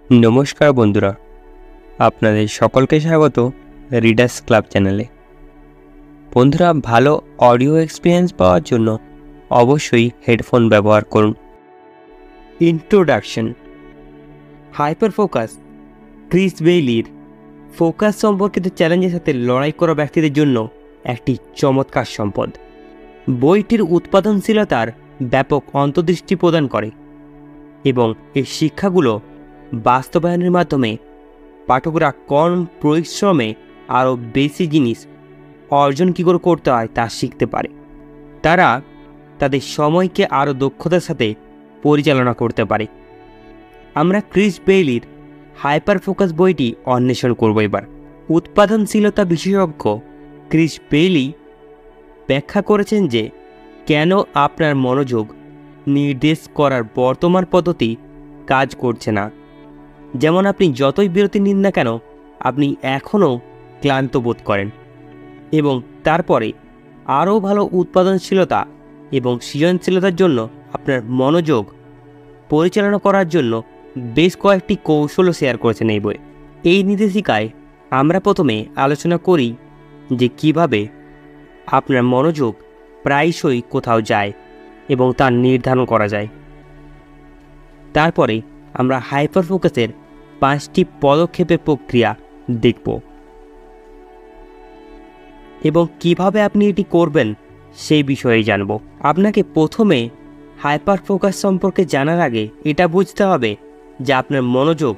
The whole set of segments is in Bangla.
নমস্কার বন্ধুরা, আপনাদের সকলকে স্বাগত রিডার্স ক্লাব চ্যানেলে। বন্ধুরা, ভালো অডিও এক্সপিরিয়েন্স পাওয়ার জন্য অবশ্যই হেডফোন ব্যবহার করুন। ইন্ট্রোডাকশন। হাইপার ফোকাস ক্রিস বেইলির ফোকাস সম্পর্কিত চ্যালেঞ্জের সাথে লড়াই করা ব্যক্তিদের জন্য একটি চমৎকার সম্পদ। বইটির উৎপাদনশীলতার ব্যাপক অন্তর্দৃষ্টি প্রদান করে এবং এই শিক্ষাগুলো বাস্তবায়নের মাধ্যমে পাঠকরা কম পরিশ্রমে আরও বেশি জিনিস অর্জন কী করে করতে হয় তা শিখতে পারে। তারা তাদের সময়কে আরও দক্ষতার সাথে পরিচালনা করতে পারে। আমরা ক্রিস বেইলির হাইপার ফোকাস বইটি অন্বেষণ করব। এবার উৎপাদনশীলতা বিশেষজ্ঞ ক্রিস বেইলি ব্যাখ্যা করেছেন যে কেন আপনার মনোযোগ নির্দেশ করার বর্তমান পদ্ধতি কাজ করছে না। যেমন আপনি যতই বিরতি নিন না কেন, আপনি এখনও ক্লান্ত বোধ করেন এবং তারপরে আরও ভালো উৎপাদনশীলতা এবং সৃজনশীলতার জন্য আপনার মনোযোগ পরিচালনা করার জন্য বেশ কয়েকটি কৌশলও শেয়ার করেছেন এই বই। এই নির্দেশিকায় আমরা প্রথমে আলোচনা করি যে কিভাবে আপনার মনোযোগ প্রায়শই কোথাও যায় এবং তা নির্ধারণ করা যায়। তারপরে আমরা হাইপার ফোকাসের 5টি পদক্ষেপের প্রক্রিয়া দেখব এবং কিভাবে আপনি এটি করবেন সেই বিষয়ে জানব। আপনাকে প্রথমে হাইপার ফোকাস সম্পর্কে জানার আগে এটা বুঝতে হবে যে আপনার মনোযোগ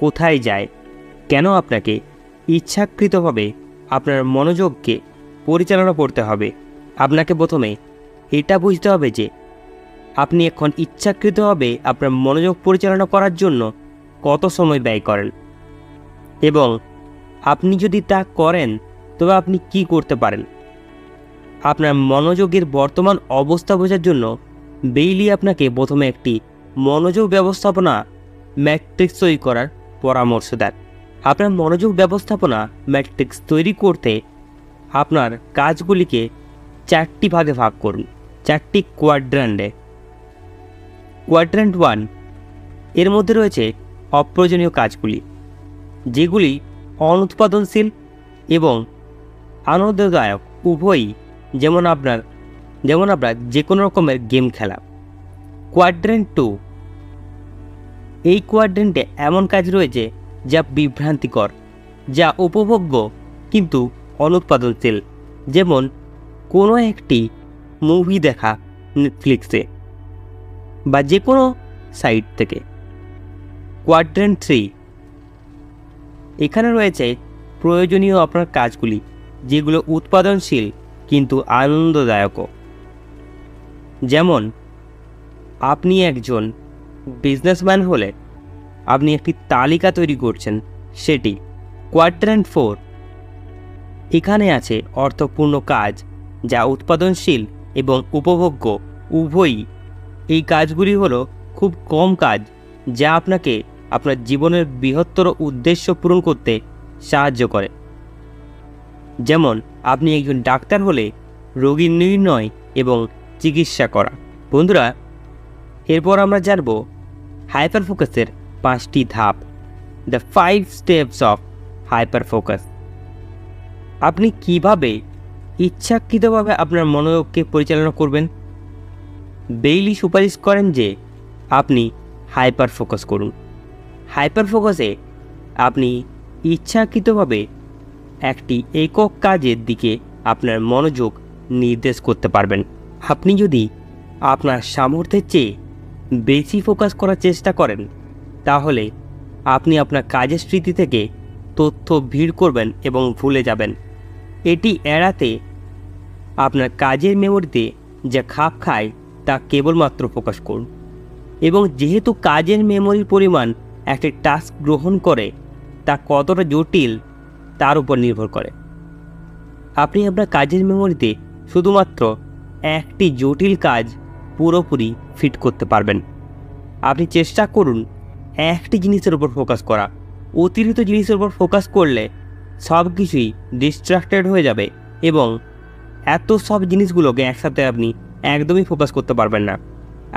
কোথায় যায়। কেন আপনাকে ইচ্ছাকৃতভাবে আপনার মনোযোগকে পরিচালনা করতে হবে। আপনাকে প্রথমে এটা বুঝতে হবে যে আপনি এখন ইচ্ছাকৃতভাবে আপনার মনোযোগ পরিচালনা করার জন্য কত সময় ব্যয় করেন এবং আপনি যদি তা করেন তবে আপনি কি করতে পারেন। আপনার মনোযোগের বর্তমান অবস্থা বোঝার জন্য বেইলি আপনাকে প্রথমে একটি মনোযোগ ব্যবস্থাপনা ম্যাট্রিক্স তৈরি করার পরামর্শ দেন। আপনার মনোযোগ ব্যবস্থাপনা ম্যাট্রিক্স তৈরি করতে আপনার কাজগুলিকে 4টি ভাগে ভাগ করুন, 4টি কোয়াড্র্যান্টে। কোয়াড্র্যান্ট 1 এর মধ্যে রয়েছে অপ্রয়োজনীয় কাজগুলি, যেগুলি অনুৎপাদনশীল এবং আনন্দদায়ক উভয়ই, যেমন আপনার যে কোনো রকমের গেম খেলা। কোয়াড্র্যান্ট 2, এই কোয়াড্র্যান্টে এমন কাজ রয়েছে যা বিভ্রান্তিকর, যা উপভোগ্য কিন্তু অনুৎপাদনশীল, যেমন কোনো একটি মুভি দেখা নেটফ্লিক্সে বা যে কোনো সাইট থেকে। কোয়াড্র্যান্ট 3, এখানে রয়েছে প্রয়োজনীয় আপনার কাজগুলি, যেগুলো উৎপাদনশীল কিন্তু আনন্দদায়কও। যেমন আপনি একজন বিজনেসম্যান হলে আপনি একটি তালিকা তৈরি করছেন, সেটি। কোয়াড্র্যান্ট 4, এখানে আছে অর্থপূর্ণ কাজ যা উৎপাদনশীল এবং উপভোগ্য উভয়ই। এই কাজগুলি হলো খুব কম কাজ যা আপনাকে আপনার জীবনের বৃহত্তর উদ্দেশ্য পূরণ করতে সাহায্য করে। যেমন আপনি একজন ডাক্তার হলে রোগী নির্ণয় এবং চিকিৎসা করা। বন্ধুরা, এরপর আমরা জানব হাইপার ফোকাসের 5টি ধাপ, the 5 steps of hyper focus. আপনি কিভাবে ইচ্ছাকৃতভাবে আপনার মনোযোগকে পরিচালনা করবেন। বেইলি সুপারিশ করেন যে আপনি হাইপার ফোকাস করুন। হাইপার ফোকাসে আপনি ইচ্ছাকৃতভাবে একটি একক কাজের দিকে আপনার মনোযোগ নির্দেশ করতে পারবেন। আপনি যদি আপনার সামর্থ্যের চেয়ে বেশি ফোকাস করার চেষ্টা করেন, তাহলে আপনি আপনার কাজের স্মৃতি থেকে তথ্য ভিড় করবেন এবং ভুলে যাবেন। এটি এড়াতে আপনার কাজের মেমোরিতে যা খাপ খায় তা কেবলমাত্র ফোকাস করুন। এবং যেহেতু কাজের মেমোরির পরিমাণ একটি টাস্ক গ্রহণ করে তা কতটা জটিল তার উপর নির্ভর করে। আপনি আপনার কাজের মেমোরিতে শুধুমাত্র একটি জটিল কাজ পুরোপুরি ফিট করতে পারবেন। আপনি চেষ্টা করুন একটি জিনিসের উপর ফোকাস করা। অতিরিক্ত জিনিসের উপর ফোকাস করলে সব কিছুই ডিস্ট্রাক্টেড হয়ে যাবে এবং এত সব জিনিসগুলোকে একসাথে আপনি একদমই ফোকাস করতে পারবেন না।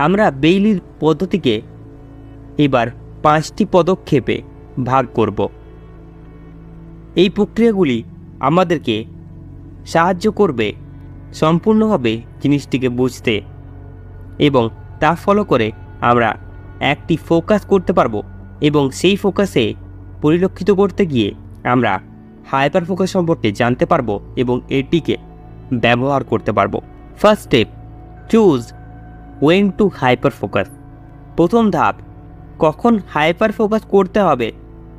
আমরা বেইলির পদ্ধতিকে এবার 5টি পদক্ষেপে ভাগ করব। এই প্রক্রিয়াগুলি আমাদেরকে সাহায্য করবে সম্পূর্ণভাবে জিনিসটিকে বুঝতে, এবং তা ফলো করে আমরা একটি ফোকাস করতে পারবো, এবং সেই ফোকাসে পরিলক্ষিত করতে গিয়ে আমরা হাইপার ফোকাস সম্পর্কে জানতে পারবো এবং এটিকে ব্যবহার করতে পারবো। First step, choose went to hyper focus. প্রথম ধাপ, কখন হাইপার ফোকাস করতে হবে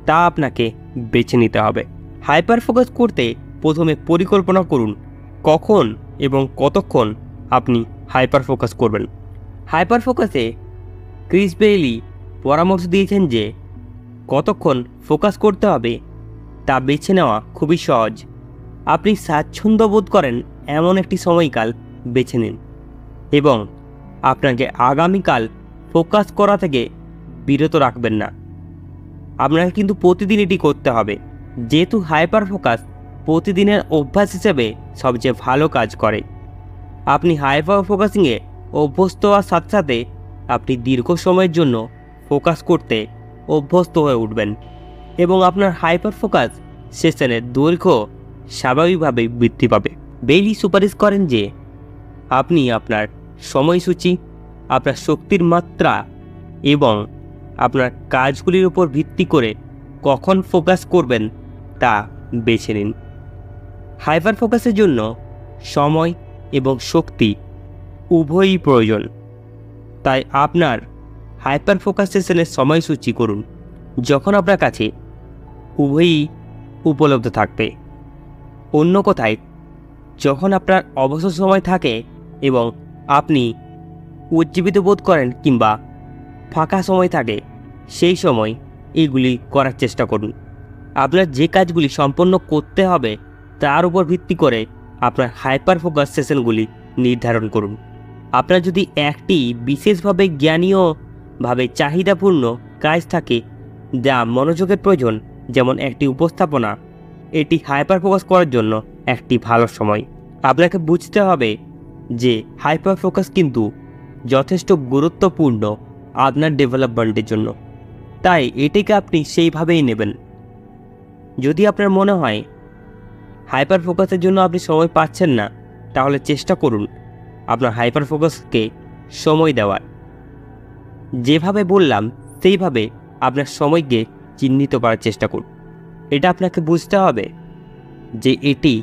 তা আপনাকে বেছে নিতে হবে। হাইপার ফোকাস করতে প্রথমে পরিকল্পনা করুন কখন এবং কতক্ষণ আপনি হাইপার ফোকাস করবেন। হাইপার ফোকাসে ক্রিস বেইলি পরামর্শ দিয়েছেন যে কতক্ষণ ফোকাস করতে হবে তা বেছে নেওয়া খুবই সহজ। আপনি স্বাচ্ছন্দ্য বোধ করেন এমন একটি সময়কাল বেছে নিন, এবং আপনাকে আগামীকাল ফোকাস করা থেকে বিরত রাখবেন না। আপনাকে কিন্তু প্রতিদিন এটি করতে হবে, যেহেতু হাইপার ফোকাস প্রতিদিনের অভ্যাস হিসেবে সবচেয়ে ভালো কাজ করে। আপনি হাইপার ফোকাসিংয়ে অভ্যস্ত হওয়ার সাথে সাথে আপনি দীর্ঘ সময়ের জন্য ফোকাস করতে অভ্যস্ত হয়ে উঠবেন, এবং আপনার হাইপার ফোকাস সেশনের দৈর্ঘ্য স্বাভাবিকভাবেই বৃদ্ধি পাবে। বেইলি সুপারিশ করেন যে আপনি আপনার সময়সূচি, আপনার শক্তির মাত্রা এবং আপনার কাজগুলির উপর ভিত্তি করে কখন ফোকাস করবেন তা বেছে নিন। হাইপার ফোকাসের জন্য সময় এবং শক্তি উভয়ই প্রয়োজন, তাই আপনার হাইপার ফোকাস সেশনের সময়সূচি করুন যখন আপনার কাছে উভয়ই উপলব্ধ থাকবে। অন্য কথায়, যখন আপনার অবসর সময় থাকে এবং আপনি উজ্জীবিত বোধ করেন কিংবা ফাঁকা সময় থাকে, সেই সময় এইগুলি করার চেষ্টা করুন। আপনার যে কাজগুলি সম্পন্ন করতে হবে তার উপর ভিত্তি করে আপনার হাইপার ফোকাস সেশনগুলি নির্ধারণ করুন। আপনার যদি একটি বিশেষভাবে জ্ঞানীয়ভাবে চাহিদাপূর্ণ কাজ থাকে যা মনোযোগের প্রয়োজন, যেমন একটি উপস্থাপনা, এটি হাইপার ফোকাস করার জন্য একটি ভালো সময়। আপনাকে বুঝতে হবে যে হাইপার ফোকাস কিন্তু যথেষ্ট গুরুত্বপূর্ণ আপনার ডেভেলপমেন্টের জন্য, তাই এটিকে আপনি সেইভাবেই নেবেন। যদি আপনার মনে হয় হাইপার ফোকাসের জন্য আপনি সময় পাচ্ছেন না, তাহলে চেষ্টা করুন আপনার হাইপার ফোকাসকে সময় দেওয়ার। যেভাবে বললাম সেইভাবে আপনার সময়কে চিহ্নিত করার চেষ্টা করুন। এটা আপনাকে বুঝতে হবে যে এটি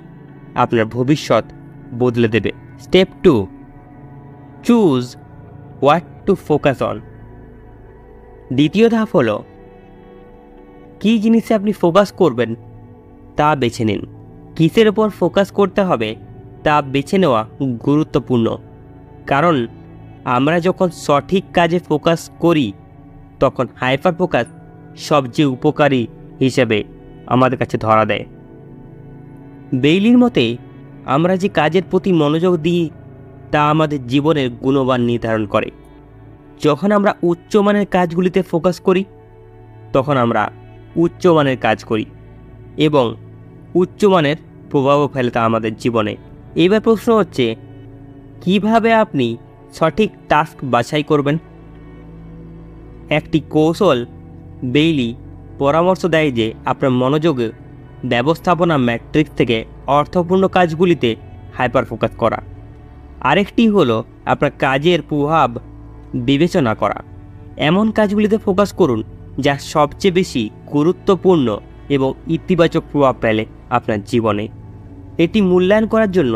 আপনার ভবিষ্যৎ বদলে দেবে। Step 2, choose what to focus on. দ্বিতীয় ধাপ হলো কী জিনিসে আপনি ফোকাস করবেন তা বেছে নিন। কিসের ওপর ফোকাস করতে হবে তা বেছে নেওয়া গুরুত্বপূর্ণ, কারণ আমরা যখন সঠিক কাজে ফোকাস করি তখন হাইপার ফোকাস সবচেয়ে উপকারী হিসেবে আমাদের কাছে ধরা দেয়। বেইলির মতে আমরা যে কাজের প্রতি মনোযোগ দিই তা আমাদের জীবনের গুণমান নির্ধারণ করে। যখন আমরা উচ্চমানের কাজগুলিতে ফোকাস করি তখন আমরা উচ্চমানের কাজ করি এবং উচ্চমানের প্রভাবও ফেলে তা আমাদের জীবনে। এবার প্রশ্ন হচ্ছে, কিভাবে আপনি সঠিক টাস্ক বাছাই করবেন? একটি কৌশল বেইলি পরামর্শ দেয় যে আপনার মনোযোগ ব্যবস্থাপনা ম্যাট্রিক্স থেকে অর্থপূর্ণ কাজগুলিতে হাইপার ফোকাস করা। আরেকটি হলো আপনার কাজের প্রভাব বিবেচনা করা। এমন কাজগুলিতে ফোকাস করুন যা সবচেয়ে বেশি গুরুত্বপূর্ণ এবং ইতিবাচক প্রভাব ফেলে আপনার জীবনে। এটি মূল্যায়ন করার জন্য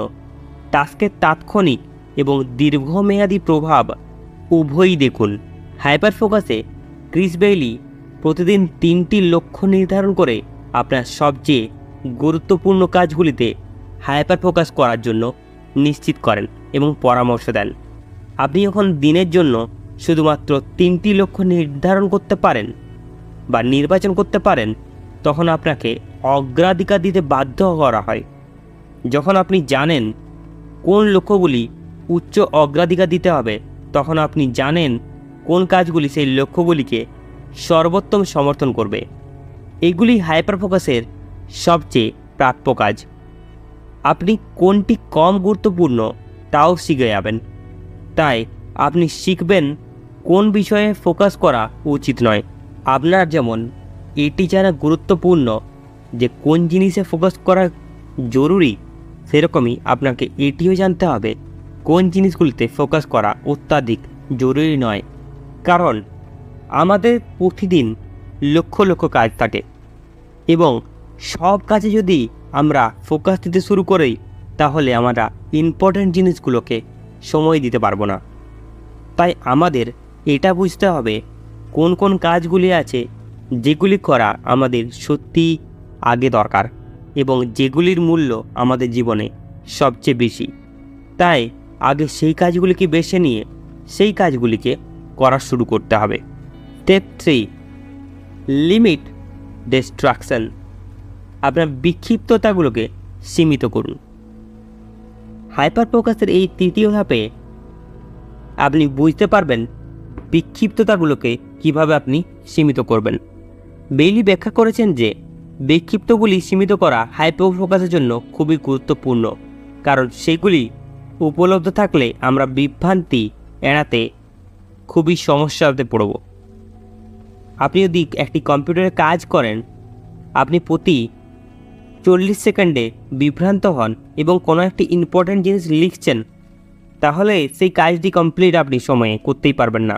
টাস্কের তাৎক্ষণিক এবং দীর্ঘমেয়াদী প্রভাব উভয়ই দেখুন। হাইপার ফোকাসে ক্রিস বেইলি প্রতিদিন 3টি লক্ষ্য নির্ধারণ করে আপনার সবচেয়ে গুরুত্বপূর্ণ কাজগুলিতে হাইপার ফোকাস করার জন্য নিশ্চিত করেন এবং পরামর্শ দেন। আপনি যখন দিনের জন্য শুধুমাত্র 3টি লক্ষ্য নির্ধারণ করতে পারেন বা নির্বাচন করতে পারেন, তখন আপনাকে অগ্রাধিকার দিতে বাধ্য করা হয়। যখন আপনি জানেন কোন লক্ষ্যগুলি উচ্চ অগ্রাধিকার দিতে হবে, তখন আপনি জানেন কোন কাজগুলি সেই লক্ষ্যগুলিকে সর্বোত্তম সমর্থন করবে। এগুলি হাইপার ফোকাসের সবচেয়ে প্রাপ্য কাজ। আপনি কোনটি কম গুরুত্বপূর্ণ তাও শিখে যাবেন, তাই আপনি শিখবেন কোন বিষয়ে ফোকাস করা উচিত নয় আপনার যেমন এটি জানা গুরুত্বপূর্ণ যে কোন জিনিসে ফোকাস করা জরুরি, সেরকমই আপনাকে এটিও জানতে হবে কোন জিনিসগুলিতে ফোকাস করা অত্যাধিক জরুরি নয়। কারণ আমাদের প্রতিদিন লক্ষ লক্ষ কাজ থাকে এবং সব কাজে যদি আমরা ফোকাস দিতে শুরু করি তাহলে আমরা ইম্পর্ট্যান্ট জিনিসগুলোকে সময় দিতে পারবো না। তাই আমাদের এটা বুঝতে হবে কোন কোন কাজগুলি আছে যেগুলি করা আমাদের সত্যি আগে দরকার এবং যেগুলির মূল্য আমাদের জীবনে সবচেয়ে বেশি। তাই আগে সেই কাজগুলিকে বেছে নিয়ে সেই কাজগুলিকে করা শুরু করতে হবে। Step 3, limit distraction. আপনার বিক্ষিপ্ততাগুলোকে সীমিত করুন। হাইপার ফোকাসের এই তৃতীয় ধাপে আপনি বুঝতে পারবেন বিক্ষিপ্ততাগুলোকে কিভাবে আপনি সীমিত করবেন। বেইলি ব্যাখ্যা করেছেন যে বিক্ষিপ্তগুলি সীমিত করা হাইপার ফোকাসের জন্য খুবই গুরুত্বপূর্ণ, কারণ সেগুলি উপলব্ধ থাকলে আমরা বিভ্রান্তি এড়াতে খুবই সমস্যাতে পড়ব। আপনি যদি একটি কম্পিউটারে কাজ করেন, আপনি প্রতি 40 সেকেন্ডে বিভ্রান্ত হন এবং কোনো একটি ইম্পর্ট্যান্ট জিনিস লিখছেন, তাহলে সেই কাজটি কমপ্লিট আপনি সময়ে করতেই পারবেন না।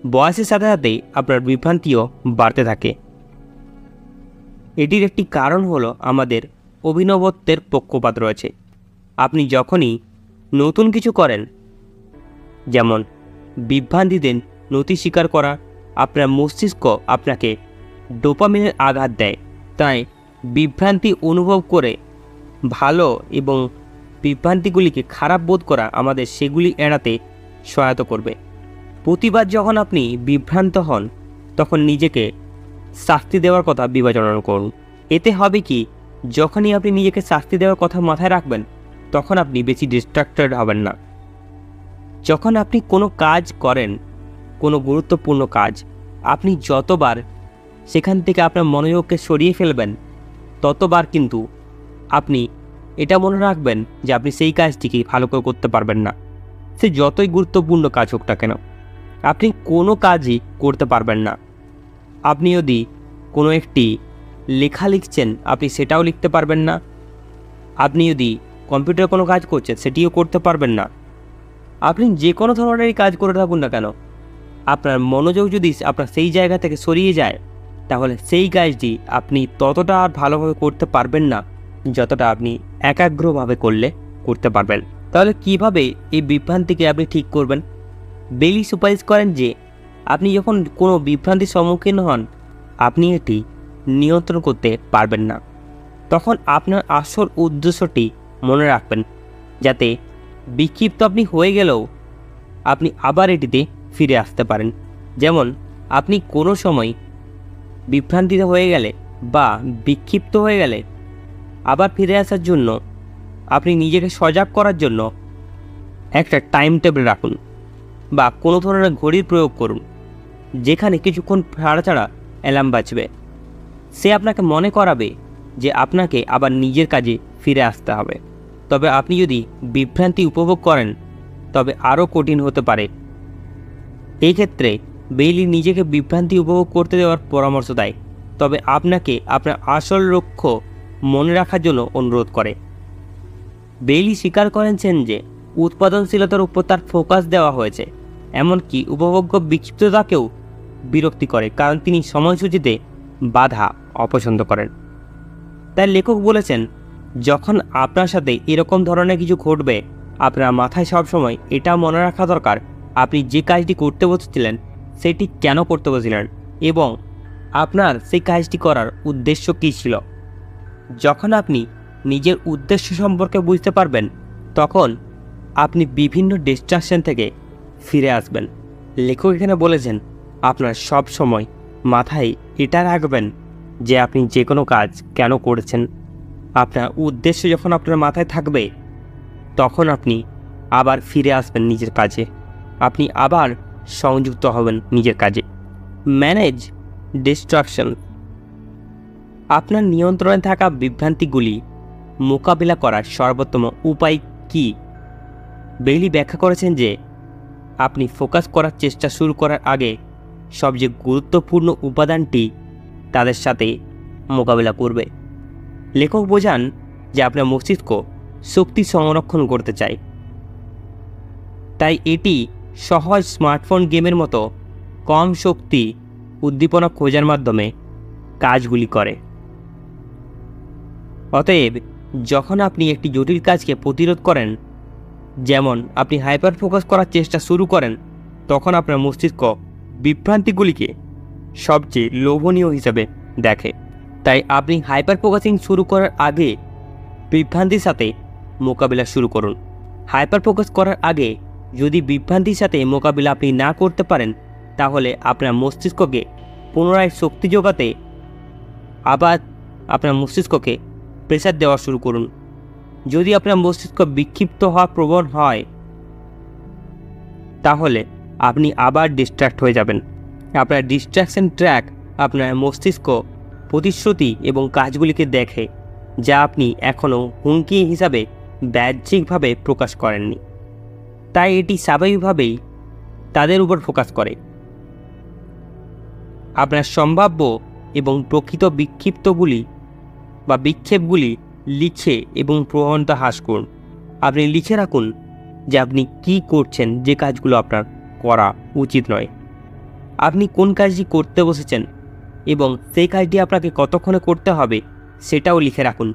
বয়সের সাথে সাথে আপনার বিভ্রান্তিও বাড়তে থাকে। এটির একটি কারণ হলো আমাদের অভিনবত্বের পক্ষপাত রয়েছে। আপনি যখনই নতুন কিছু করেন, যেমন বিভ্রান্তিতে নথি স্বীকার করা, আপনার মস্তিষ্ক আপনাকে ডোপামিনের আঘাত দেয়। তাই বিভ্রান্তি অনুভব করে ভালো এবং বিভ্রান্তিগুলিকে খারাপ বোধ করা আমাদের সেগুলি এড়াতে সহায়তা করবে। প্রতিবার যখন আপনি বিভ্রান্ত হন তখন নিজেকে শাস্তি দেওয়ার কথা বিবেচনা করুন। এতে হবে কি, যখনই আপনি নিজেকে শাস্তি দেওয়ার কথা মাথায় রাখবেন তখন আপনি বেশি ডিস্ট্রাক্টেড হবেন না। যখন আপনি কোনো কাজ করেন, কোনো গুরুত্বপূর্ণ কাজ, আপনি যতবার সেখান থেকে আপনার মনোযোগকে সরিয়ে ফেলবেন ততবার কিন্তু আপনি এটা মনে রাখবেন যে আপনি সেই কাজটিকে ভালো করে করতে পারবেন না। সে যতই গুরুত্বপূর্ণ কাজ হোক না কেন, আপনি কোনো কাজই করতে পারবেন না। আপনি যদি কোনো একটি লেখা লিখছেন, আপনি সেটাও লিখতে পারবেন না। আপনি যদি কম্পিউটারে কোনো কাজ করছেন, সেটিও করতে পারবেন না। আপনি যে কোনো ধরনেরই কাজ করে থাকুন না কেন, আপনার মনোযোগ যদি আপনার সেই জায়গা থেকে সরিয়ে যায় তাহলে সেই কাজটি আপনি ততটা আর ভালোভাবে করতে পারবেন না যতটা আপনি একাগ্রভাবে করতে পারবেন। তাহলে কিভাবে এই বিভ্রান্তিকে আপনি ঠিক করবেন? বেইলি সুপারিশ করেন যে আপনি যখন কোনো বিভ্রান্তির সম্মুখীন হন, আপনি এটি নিয়ন্ত্রণ করতে পারবেন না, তখন আপনার আসল উদ্দেশ্যটি মনে রাখবেন, যাতে বিক্ষিপ্ত আপনি হয়ে গেলেও আপনি আবার এটিতে ফিরে আসতে পারেন। যেমন আপনি কোনো সময় বিভ্রান্তিতে হয়ে গেলে বা বিক্ষিপ্ত হয়ে গেলে আবার ফিরে আসার জন্য আপনি নিজেকে সজাগ করার জন্য একটা টাইম টেবিল রাখুন বা কোনো ধরনের ঘড়ির প্রয়োগ করুন, যেখানে কিছুক্ষণ ছাড়া ছাড়া অ্যালার্ম বাজবে। সে আপনাকে মনে করাবে যে আপনাকে আবার নিজের কাজে ফিরে আসতে হবে। তবে আপনি যদি বিভ্রান্তি উপভোগ করেন তবে আরও কঠিন হতে পারে। এই ক্ষেত্রে বেইলি নিজেকে বিভ্রান্তি উপভোগ করতে দেওয়ার পরামর্শ দেয়, তবে আপনাকে আপনার আসল লক্ষ্য মনে রাখার জন্য অনুরোধ করে। বেইলি স্বীকার করেছেন যে উৎপাদনশীলতার উপর তার ফোকাস দেওয়া হয়েছে, এমনকি উপভোগ্য বিক্ষিপ্ততাকেও বিরক্তি করে, কারণ তিনি সময়সূচিতে বাধা অপছন্দ করেন। তাই লেখক বলেছেন, যখন আপনার সাথে এরকম ধরনের কিছু ঘটবে, আপনার মাথায় সবসময় এটা মনে রাখা দরকার আপনি যে কাজটি করতে বসেছিলেন সেটি কেন করতে বসেছিলেন এবং আপনার সেই কাজটি করার উদ্দেশ্য কী ছিল। যখন আপনি নিজের উদ্দেশ্য সম্পর্কে বুঝতে পারবেন তখন আপনি বিভিন্ন ডিস্ট্রাকশন থেকে ফিরে আসবেন। লেখক এখানে বলেছেন, আপনার সব সময় মাথায় এটা রাখবেন যে আপনি যে কোনো কাজ কেন করেছেন। আপনার উদ্দেশ্য যখন আপনার মাথায় থাকবে তখন আপনি আবার ফিরে আসবেন নিজের কাজে, আপনি আবার সংযুক্ত হবেন নিজের কাজে। Manage distraction. আপনার নিয়ন্ত্রণে থাকা বিভ্রান্তিগুলি মোকাবিলা করার সর্বোত্তম উপায় কী? বেইলি ব্যাখ্যা করেছেন যে আপনি ফোকাস করার চেষ্টা শুরু করার আগে সবচেয়ে গুরুত্বপূর্ণ উপাদানটি তাদের সাথে মোকাবিলা করবে। লেখক বোঝান যে আপনার মস্তিষ্ক শক্তি সংরক্ষণ করতে চায়, তাই এটি সহজ স্মার্টফোন গেমের মতো কম শক্তি উদ্দীপনা খোঁজার মাধ্যমে কাজগুলি করে। অতএব যখন আপনি একটি জটিল কাজকে প্রতিরোধ করেন, যেমন আপনি হাইপার ফোকাস করার চেষ্টা শুরু করেন, তখন আপনার মস্তিষ্ক বিভ্রান্তিগুলিকে সবচেয়ে লোভনীয় হিসাবে দেখে। তাই আপনি হাইপার ফোকাসিং শুরু করার আগে বিভ্রান্তির সাথে মোকাবিলা শুরু করুন। হাইপার ফোকাস করার আগে যদি বিভ্রান্তির সাথে মোকাবিলা আপনি না করতে পারেন, তাহলে আপনার মস্তিষ্ককে পুনরায় শক্তি যোগাতে আবার আপনার মস্তিষ্ককে প্রেসার দেওয়া শুরু করুন। যদি আপনার মস্তিষ্ক বিক্ষিপ্ত হওয়া প্রবণ হয়, তাহলে আপনি আবার ডিস্ট্র্যাক্ট হয়ে যাবেন। আপনার ডিস্ট্র্যাকশন ট্র্যাক আপনার মস্তিষ্ক প্রতিশ্রুতি এবং কাজগুলিকে দেখে, যা আপনি এখনও হুমকি হিসাবে বাহ্যিকভাবে প্রকাশ করেননি, তাই এটি স্বাভাবিকভাবেই তাদের উপর ফোকাস করে। আপনার সম্ভাব্য এবং প্রকৃত বিক্ষেপগুলি লিখে এবং প্রবণতা হ্রাস করুন। আপনি লিখে রাখুন যে আপনি কি করছেন, যে কাজগুলো আপনার করা উচিত নয়, আপনি কোন কাজটি করতে বসেছেন এবং সেই কাজটি আপনাকে কতক্ষণে করতে হবে সেটাও লিখে রাখুন।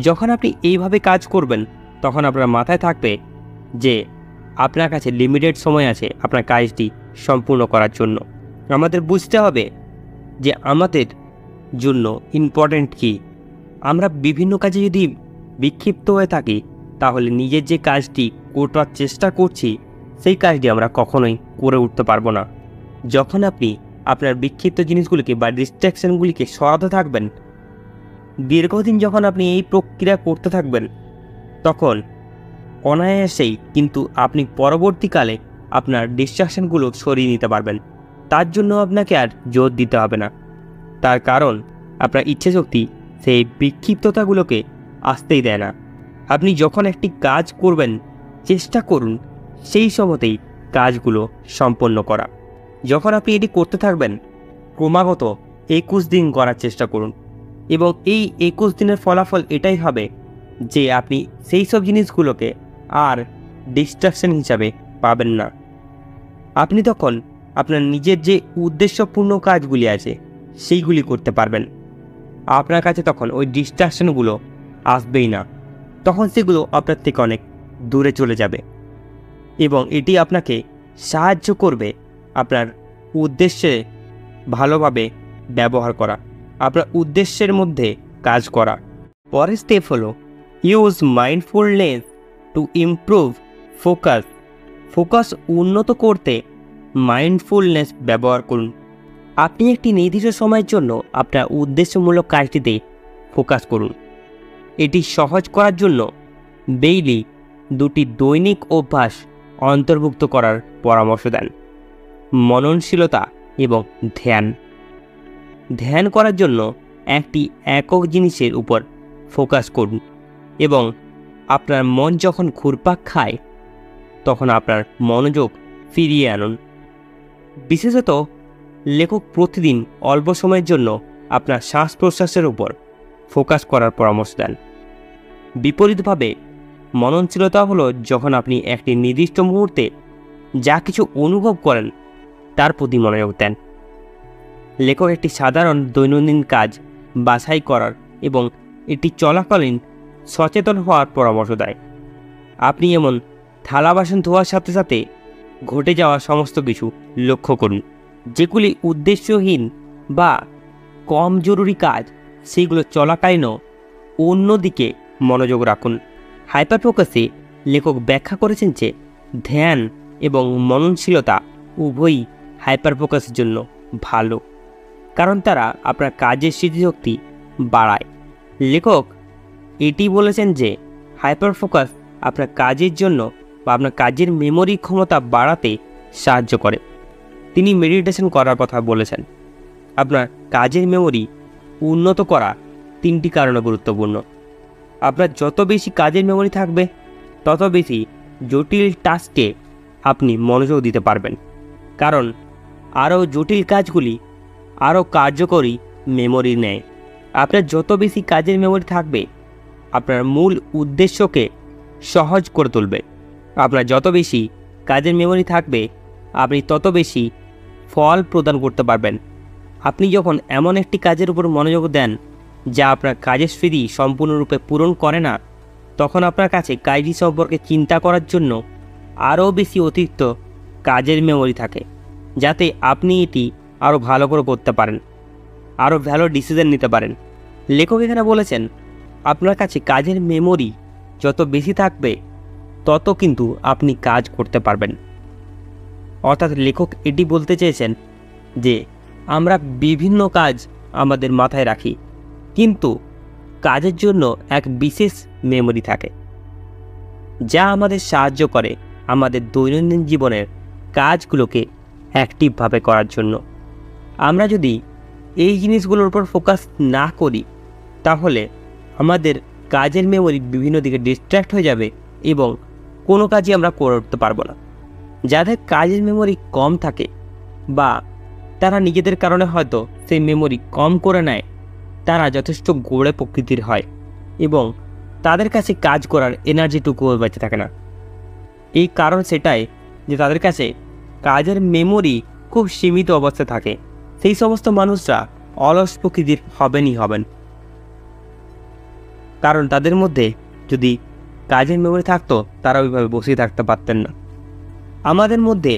যখন আপনি এইভাবে কাজ করবেন, তখন আপনার মাথায় থাকবে যে আপনার কাছে লিমিটেড সময় আছে আপনার কাজটি সম্পূর্ণ করার জন্য। আমাদের বুঝতে হবে যে আমাদের জন্য ইম্পর্ট্যান্ট কী। আমরা বিভিন্ন কাজে যদি বিক্ষিপ্ত হয়ে থাকি, তাহলে নিজের যে কাজটি করার চেষ্টা করছি সেই কাজটি আমরা কখনোই করে উঠতে পারবো না। যখন আপনি আপনার বিক্ষিপ্ত জিনিসগুলিকে বা ডিস্ট্র্যাকশনগুলিকে সরাতে থাকবেন, দীর্ঘদিন যখন আপনি এই প্রক্রিয়া করতে থাকবেন, তখন অনায়াসেই কিন্তু আপনি পরবর্তীকালে আপনার ডিস্ট্রাকশনগুলো সরিয়ে নিতে পারবেন। তার জন্য আপনাকে আর জোর দিতে হবে না, তার কারণ আপনার ইচ্ছাশক্তি সেই বিক্ষিপ্ততাগুলোকে আসতেই দেয় না। আপনি যখন একটি কাজ করবেন, চেষ্টা করুন সেই সময়তেই কাজগুলো সম্পন্ন করা। যখন আপনি এটি করতে থাকবেন, ক্রমাগত 21 দিন করার চেষ্টা করুন, এবং এই 21 দিনের ফলাফল এটাই হবে যে আপনি সেই সব জিনিসগুলোকে আর ডিস্ট্রাকশন হিসাবে পাবেন না। আপনি তখন আপনার নিজের যে উদ্দেশ্যপূর্ণ কাজগুলি আছে সেইগুলি করতে পারবেন। আপনার কাছে তখন ওই ডিস্ট্রাকশনগুলো আসবেই না, তখন সেগুলো আপনার থেকে অনেক দূরে চলে যাবে, এবং এটি আপনাকে সাহায্য করবে আপনার উদ্দেশ্যে ভালোভাবে ব্যবহার করা, আপনার উদ্দেশ্যের মধ্যে কাজ করা। পরের স্টেপ হলো use mindfulness to improve focus. Focus উন্নত করতে মাইন্ডফুলনেস ব্যবহার করুন। আপনি একটি নির্দিষ্ট সময়ের জন্য আপনার উদ্দেশ্যমূলক কাজটিতে ফোকাস করুন। এটি সহজ করার জন্য বেইলি 2টি দৈনিক অভ্যাস অন্তর্ভুক্ত করার পরামর্শ দেন: মননশীলতা এবং ধ্যান। ধ্যান করার জন্য একটি একক জিনিসের উপর ফোকাস করুন, এবং আপনার মন যখন ঘুরপাক খায় তখন আপনার মনোযোগ ফিরিয়ে আনুন। বিশেষত লেখক প্রতিদিন অল্প সময়ের জন্য আপনার শ্বাস প্রশ্বাসের উপর ফোকাস করার পরামর্শ দেন। বিপরীতভাবে মননশীলতা হলো যখন আপনি একটি নির্দিষ্ট মুহূর্তে যা কিছু অনুভব করেন তার প্রতি মনোযোগ দেন। লেখক একটি সাধারণ দৈনন্দিন কাজ বাছাই করার এবং এটি চলাকালীন সচেতন হওয়ার পরামর্শ দেয়। আপনি এমন থালা বাসন ধোয়ার সাথে সাথে ঘটে যাওয়া সমস্ত কিছু লক্ষ্য করুন, যেগুলি উদ্দেশ্যহীন বা কম জরুরি কাজ, সেগুলো চলাকালীনও অন্যদিকে মনোযোগ রাখুন। হাইপার ফোকাসে লেখক ব্যাখ্যা করেছেন যে ধ্যান এবং মননশীলতা উভয়ই হাইপার ফোকাসের জন্য ভালো, কারণ তারা আপনার কাজের স্মৃতিশক্তি বাড়ায়। লেখক এটি বলেছেন যে হাইপার ফোকাস আপনার কাজের জন্য বা আপনার কাজের মেমোরি ক্ষমতা বাড়াতে সাহায্য করে। তিনি মেডিটেশন করার কথা বলেছেন। আপনার কাজের মেমোরি উন্নত করা 3টি কারণে গুরুত্বপূর্ণ। আপনার যত বেশি কাজের মেমোরি থাকবে, তত বেশি জটিল টাস্কে আপনি মনোযোগ দিতে পারবেন, কারণ আরও জটিল কাজগুলি আরও কার্যকরী মেমোরি নেয়। আপনার যত বেশি কাজের মেমোরি থাকবে, আপনার মূল উদ্দেশ্যকে সহজ করে তুলবে। আপনার যত বেশি কাজের মেমোরি থাকবে, আপনি তত বেশি ফল প্রদান করতে পারবেন। আপনি যখন এমন একটি কাজের উপর মনোযোগ দেন যা আপনার কাজের স্মৃতি সম্পূর্ণরূপে পূরণ করে না, তখন আপনার কাছে কাজটি সম্পর্কে চিন্তা করার জন্য আরও বেশি অতিরিক্ত কাজের মেমোরি থাকে, যাতে আপনি এটি আরও ভালো করে করতে পারেন, আরও ভালো ডিসিশন নিতে পারেন। লেখক এখানে বলেছেন, আপনার কাছে কাজের মেমোরি যত বেশি থাকবে, তত কিন্তু আপনি কাজ করতে পারবেন। অর্থাৎ লেখক এটি বলতে চেয়েছেন যে আমরা বিভিন্ন কাজ আমাদের মাথায় রাখি, কিন্তু কাজের জন্য এক বিশেষ মেমোরি থাকে, যা আমাদের সাহায্য করে আমাদের দৈনন্দিন জীবনের কাজগুলোকে অ্যাক্টিভভাবে করার জন্য। আমরা যদি এই জিনিসগুলোর উপর ফোকাস না করি, তাহলে আমাদের কাজের মেমোরি বিভিন্ন দিকে ডিস্ট্র্যাক্ট হয়ে যাবে এবং কোনো কাজই আমরা করে উঠতে পারবো না। যাদের কাজের মেমোরি কম থাকে বা তারা নিজেদের কারণে হয়তো সেই মেমোরি কম করে নেয়, তারা যথেষ্ট গোড়ে প্রকৃতির হয় এবং তাদের কাছে কাজ করার এনার্জিটুকুও বেঁচে থাকে না। এই কারণ সেটাই যে তাদের কাছে কাজের মেমোরি খুব সীমিত অবস্থায় থাকে। সেই সমস্ত মানুষরা অলস প্রকৃতির হবেন, কারণ তাদের মধ্যে যদি কাজের মেমোরি থাকতো, তারা ওইভাবে বসেই থাকতে পারতেন না। আমাদের মধ্যে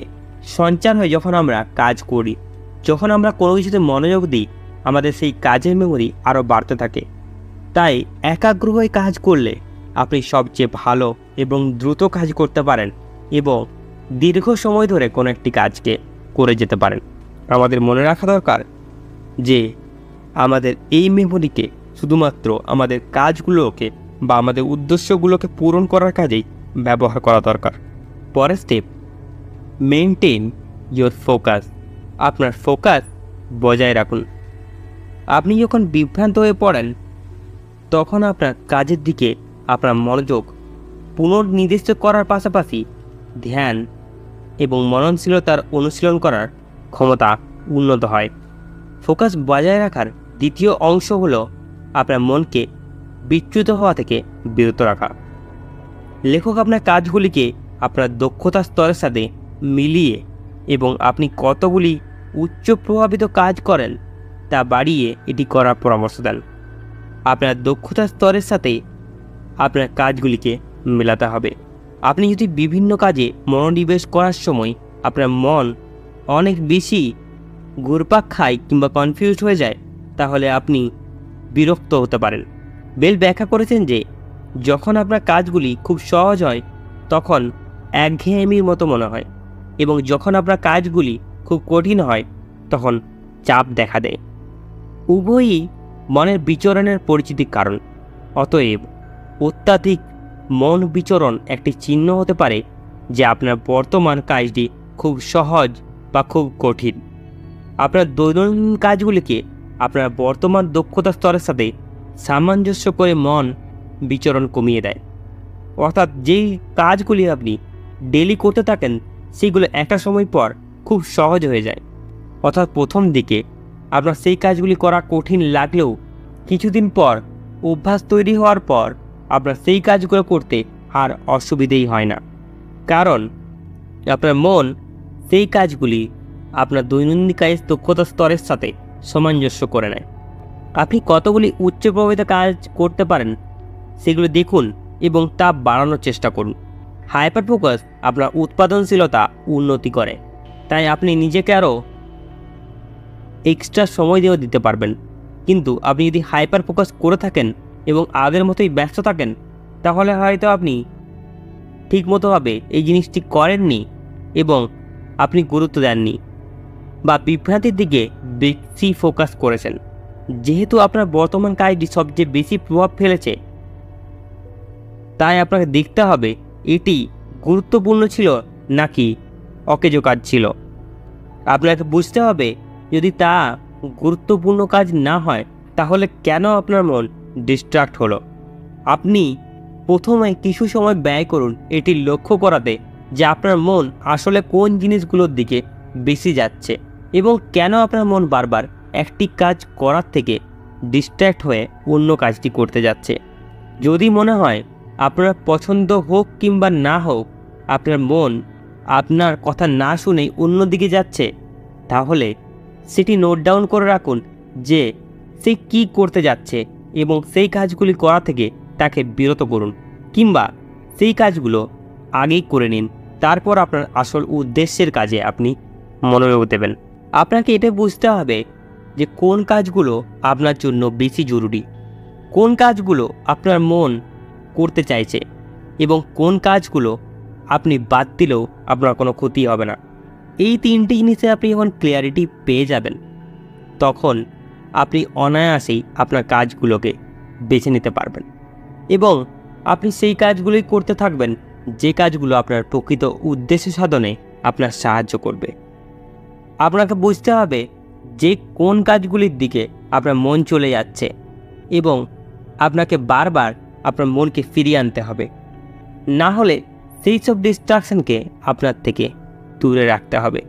সঞ্চার হয় যখন আমরা কাজ করি, যখন আমরা কোনো কিছুতে মনোযোগ দিই, আমাদের সেই কাজের মেমোরি আরও বাড়তে থাকে। তাই একাগ্র হয়ে কাজ করলে আপনি সবচেয়ে ভালো এবং দ্রুত কাজ করতে পারেন এবং দীর্ঘ সময় ধরে কোনো একটি কাজকে করে যেতে পারেন। আমাদের মনে রাখা দরকার যে আমাদের এই মেমোরিকে শুধুমাত্র আমাদের কাজগুলোকে বা আমাদের উদ্দেশ্যগুলোকে পূরণ করার কাজেই ব্যবহার করা দরকার। পরের স্টেপ, মেনটেন ইয়োর ফোকাস। আপনার ফোকাস বজায় রাখুন। আপনি যখন বিভ্রান্ত হয়ে পড়েন, তখন আপনার কাজের দিকে আপনার মনোযোগ পুনর্নির্দিষ্ট করার পাশাপাশি ধ্যান এবং মননশীলতার অনুশীলন করার ক্ষমতা উন্নত হয়। ফোকাস বজায় রাখার দ্বিতীয় অংশ হলো আপনার মনকে বিচ্যুত হওয়া থেকে বিরত রাখা। লেখক আপনার কাজগুলিকে আপনার দক্ষতার স্তরের সাথে মিলিয়ে এবং আপনি কতগুলি উচ্চ প্রভাবিত কাজ করেন তা বাড়িয়ে এটি করার পরামর্শ দেন। আপনার দক্ষতার স্তরের সাথে আপনার কাজগুলিকে মেলাতে হবে। আপনি যদি বিভিন্ন কাজে মনোনিবেশ করার সময় আপনার মন অনেক বেশি ঘুরপাক খায় কিংবা কনফিউজড হয়ে যায়, তাহলে আপনি বিরক্ত হতে পারেন। বেল ব্যাখ্যা করেছেন যে যখন আপনার কাজগুলি খুব সহজ হয়, তখন একঘেয়েমির মতো মনে হয়, এবং যখন আপনার কাজগুলি খুব কঠিন হয়, তখন চাপ দেখা দেয়। উভয়ই মনের বিচরণের পরিচিতির কারণ। অতএব অত্যাধিক মন বিচরণ একটি চিহ্ন হতে পারে যে আপনার বর্তমান কাজটি খুব সহজ বা খুব কঠিন। আপনার দৈনন্দিন কাজগুলিকে আপনার বর্তমান দক্ষতা স্তরের সাথে সামঞ্জস্য করে মন বিচরণ কমিয়ে দেয়। অর্থাৎ যেই কাজগুলি আপনি ডেলি করতে থাকেন, সেগুলো একটা সময় পর খুব সহজ হয়ে যায়। অর্থাৎ প্রথম দিকে আপনার সেই কাজগুলি করা কঠিন লাগলেও কিছুদিন পর অভ্যাস তৈরি হওয়ার পর আপনার সেই কাজগুলো করতে আর অসুবিধেই হয় না, কারণ আপনার মন সেই কাজগুলি আপনার দৈনন্দিন কাজের দক্ষতা স্তরের সাথে সামঞ্জস্য করে নেয়। আপনি কতগুলি উচ্চ প্রভাবিত কাজ করতে পারেন সেগুলো দেখুন এবং তা বাড়ানোর চেষ্টা করুন। হাইপার ফোকাস আপনার উৎপাদনশীলতা উন্নতি করে, তাই আপনি নিজেকে আরও এক্সট্রা সময় দিতে পারবেন। কিন্তু আপনি যদি হাইপার ফোকাস করে থাকেন এবং আগের মতোই ব্যস্ত থাকেন, তাহলে হয়তো আপনি ঠিকমতোভাবে এই জিনিসটি করেননি এবং আপনি গুরুত্ব দেননি বা বিভ্রান্তির দিকে বেশি ফোকাস করেছেন। যেহেতু আপনার বর্তমান কাজটি সবচেয়ে বেশি প্রভাব ফেলেছে, তাই আপনাকে দেখতে হবে এটি গুরুত্বপূর্ণ ছিল নাকি অকেজো কাজ ছিল। আপনাকে বুঝতে হবে যদি তা গুরুত্বপূর্ণ কাজ না হয়, তাহলে কেন আপনার মন ডিস্ট্রাক্ট হলো। আপনি প্রথমে কিছু সময় ব্যয় করুন এটি লক্ষ্য করাতে যে আপনার মন আসলে কোন জিনিসগুলোর দিকে বেশি যাচ্ছে এবং কেন আপনার মন বারবার একটি কাজ করার থেকে ডিস্ট্র্যাক্ট হয়ে অন্য কাজটি করতে যাচ্ছে। যদি মনে হয় আপনার পছন্দ হোক কিংবা না হোক আপনার মন আপনার কথা না শুনেই অন্যদিকে যাচ্ছে, তাহলে সেটি নোট ডাউন করে রাখুন যে সে কী করতে যাচ্ছে এবং সেই কাজগুলি করা থেকে তাকে বিরত করুন, কিংবা সেই কাজগুলো আগেই করে নিন। তারপর আপনার আসল উদ্দেশ্যের কাজে আপনি মনোযোগ দেবেন। আপনাকে এটা বুঝতে হবে যে কোন কাজগুলো আপনার জন্য বেশি জরুরি, কোন কাজগুলো আপনার মন করতে চাইছে এবং কোন কাজগুলো আপনি বাদ দিলেও আপনার কোনো ক্ষতি হবে না। এই তিনটি জিনিসে আপনি যখন ক্লিয়ারিটি পেয়ে যাবেন, তখন আপনি অনায়াসেই আপনার কাজগুলোকে বেছে নিতে পারবেন এবং আপনি সেই কাজগুলোই করতে থাকবেন যে কাজগুলো আপনার প্রকৃত উদ্দেশ্য সাধনে আপনার সাহায্য করবে। আপনাকে বুঝতে হবে যে কোন কাজগুলির দিকে আপনার মন চলে যাচ্ছে এবং আপনাকে বারবার আপনার মনকে ফিরিয়ে আনতে হবে। না হলে সেই সব ডিস্ট্রাকশনকে আপনার থেকে দূরে রাখতে হবে।